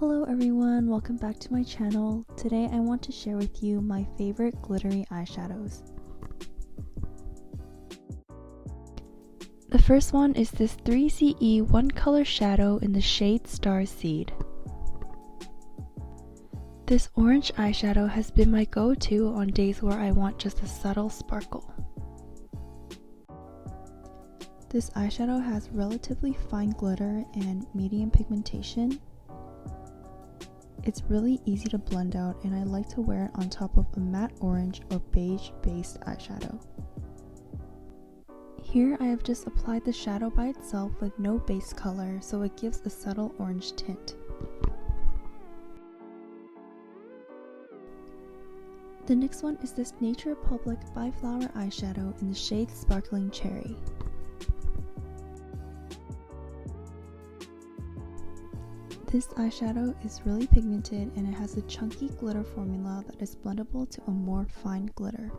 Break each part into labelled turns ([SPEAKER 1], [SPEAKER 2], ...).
[SPEAKER 1] Hello everyone, welcome back to my channel. Today I want to share with you my favorite glittery eyeshadows. The first one is this 3CE one color shadow in the shade Star Seed. This orange eyeshadow has been my go-to on days where I want just a subtle sparkle. This eyeshadow has relatively fine glitter and medium pigmentation. It's really easy to blend out and I like to wear it on top of a matte orange or beige based eyeshadow. Here I have just applied the shadow by itself with no base color, so it gives a subtle orange tint. The next one is this Nature Republic by Flower eyeshadow in the shade Sparkling Cherry. This eyeshadow is really pigmented and it has a chunky glitter formula that is blendable to a more fine glitter.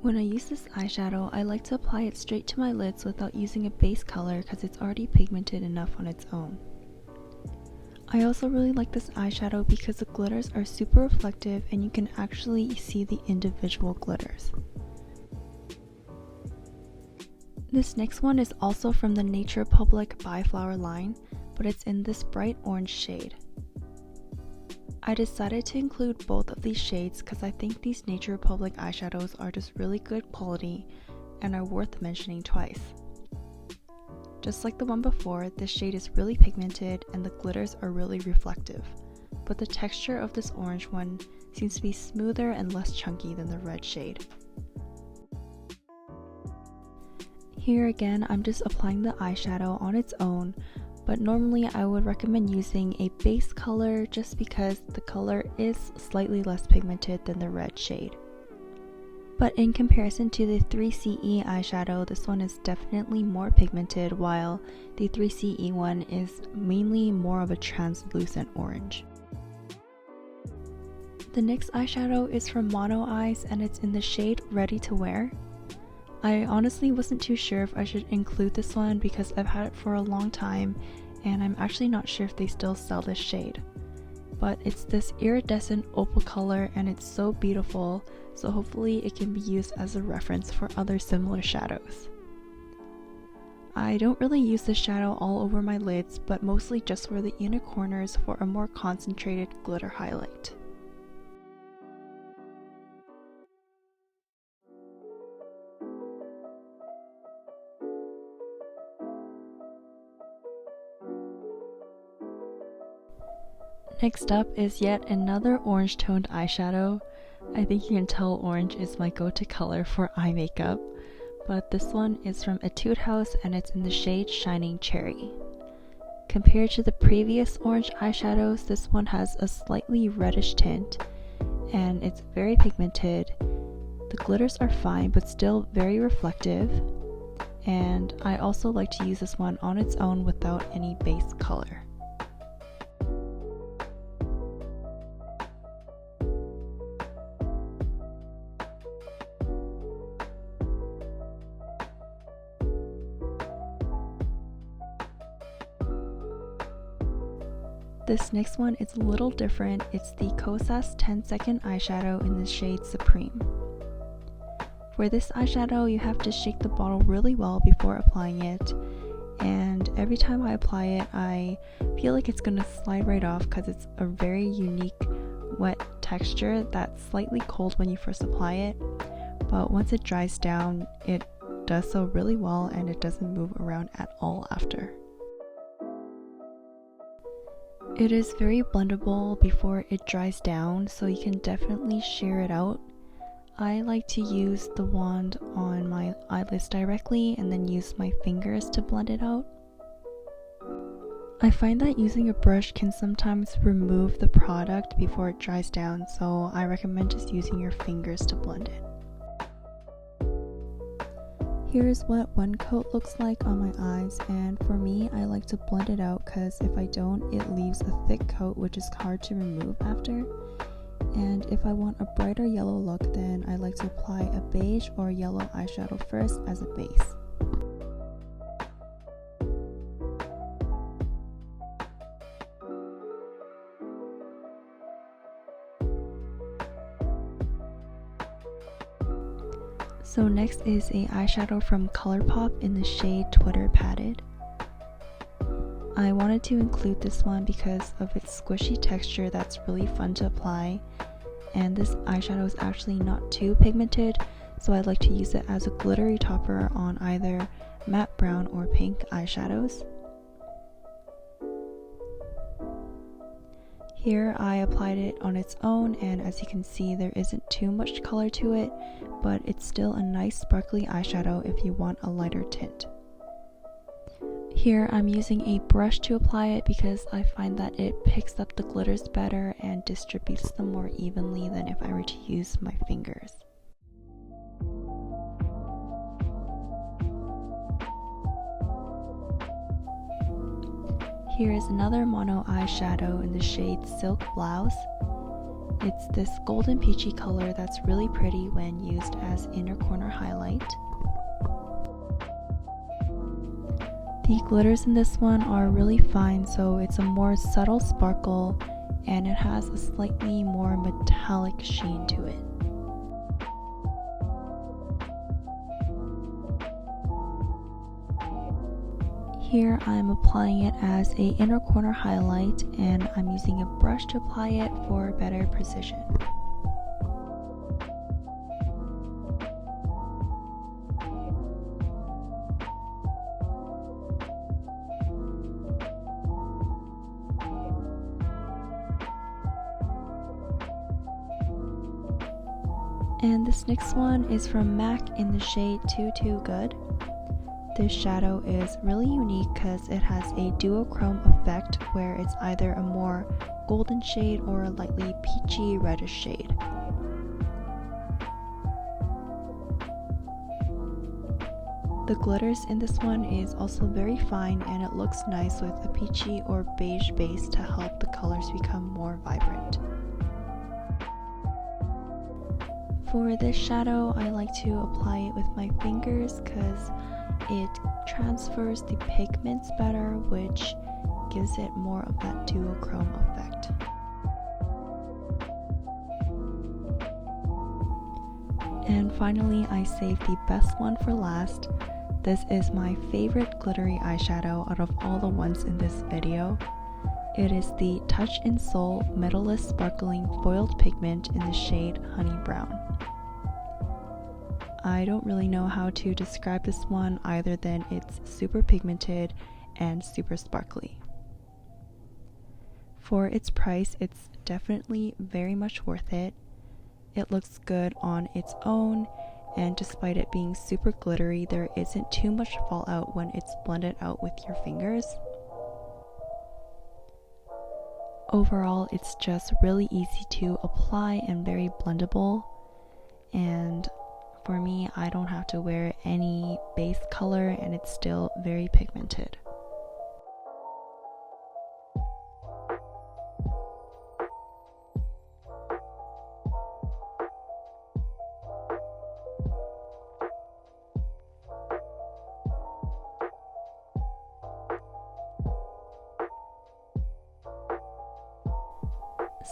[SPEAKER 1] When I use this eyeshadow, I like to apply it straight to my lids without using a base color because it's already pigmented enough on its own. I also really like this eyeshadow because the glitters are super reflective and you can actually see the individual glitters. This next one is also from the Nature Republic by Flower line, but it's in this bright orange shade. I decided to include both of these shades because I think these Nature Republic eyeshadows are just really good quality and are worth mentioning twice. Just like the one before, this shade is really pigmented and the glitters are really reflective, but the texture of this orange one seems to be smoother and less chunky than the red shade. Here again, I'm just applying the eyeshadow on its own, but normally I would recommend using a base color just because the color is slightly less pigmented than the red shade. But in comparison to the 3CE eyeshadow, this one is definitely more pigmented, while the 3CE one is mainly more of a translucent orange. The next eyeshadow is from Mono Eyes and it's in the shade Ready to Wear. I honestly wasn't too sure if I should include this one because I've had it for a long time and I'm actually not sure if they still sell this shade. But it's this iridescent opal color and it's so beautiful, so hopefully it can be used as a reference for other similar shadows. I don't really use this shadow all over my lids, but mostly just for the inner corners for a more concentrated glitter highlight. Next up is yet another orange toned eyeshadow. I think you can tell orange is my go-to color for eye makeup, but this one is from Etude House and it's in the shade Shining Cherry. Compared to the previous orange eyeshadows, this one has a slightly reddish tint and it's very pigmented. The glitters are fine but still very reflective, and I also like to use this one on its own without any base color. This next one is a little different. It's the Kosas 10-second eyeshadow in the shade Supreme. For this eyeshadow, you have to shake the bottle really well before applying it, and every time I apply it, I feel like it's gonna slide right off because it's a very unique wet texture that's slightly cold when you first apply it, but once it dries down, it does so really well and it doesn't move around at all after. It is very blendable before it dries down, so you can definitely share it out. I like to use the wand on my eyelids directly and then use my fingers to blend it out. I find that using a brush can sometimes remove the product before it dries down, so I recommend just using your fingers to blend it. Here is what one coat looks like on my eyes, and for me, I like to blend it out because if I don't, it leaves a thick coat which is hard to remove after. And if I want a brighter yellow look, then I like to apply a beige or yellow eyeshadow first as a base. So next is a eyeshadow from ColourPop in the shade Twitter Padded. I wanted to include this one because of its squishy texture that's really fun to apply, and this eyeshadow is actually not too pigmented, so I'd like to use it as a glittery topper on either matte brown or pink eyeshadows. Here I applied it on its own, and as you can see there isn't too much color to it, but it's still a nice sparkly eyeshadow if you want a lighter tint. Here I'm using a brush to apply it because I find that it picks up the glitters better and distributes them more evenly than if I were to use my fingers. Here is another mono eyeshadow in the shade Silk Blouse. It's this golden peachy color that's really pretty when used as inner corner highlight. The glitters in this one are really fine, so it's a more subtle sparkle and it has a slightly more metallic sheen to it. Here I'm applying it as a inner corner highlight, and I'm using a brush to apply it for better precision. And this next one is from MAC in the shade Too Good. This shadow is really unique because it has a duochrome effect where it's either a more golden shade or a lightly peachy reddish shade. The glitters in this one is also very fine, and it looks nice with a peachy or beige base to help the colors become more vibrant. For this shadow, I like to apply it with my fingers because it transfers the pigments better, which gives it more of that duochrome effect. And finally, I saved the best one for last. This is my favorite glittery eyeshadow out of all the ones in this video. It is the Touch in Soul Metallist Sparkling Foiled Pigment in the shade Honey Brown. I don't really know how to describe this one other than it's super pigmented and super sparkly. For its price, it's definitely very much worth it. It looks good on its own, and despite it being super glittery, there isn't too much fallout when it's blended out with your fingers. Overall, it's just really easy to apply and very blendable, and for me, I don't have to wear any base color and it's still very pigmented.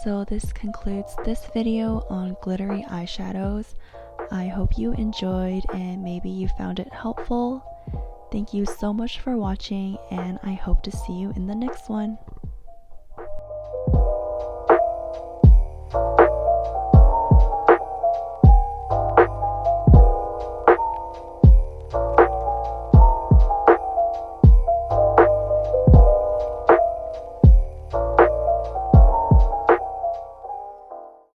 [SPEAKER 1] So this concludes this video on glittery eyeshadows. I hope you enjoyed and maybe you found it helpful. Thank you so much for watching, and I hope to see you in the next one.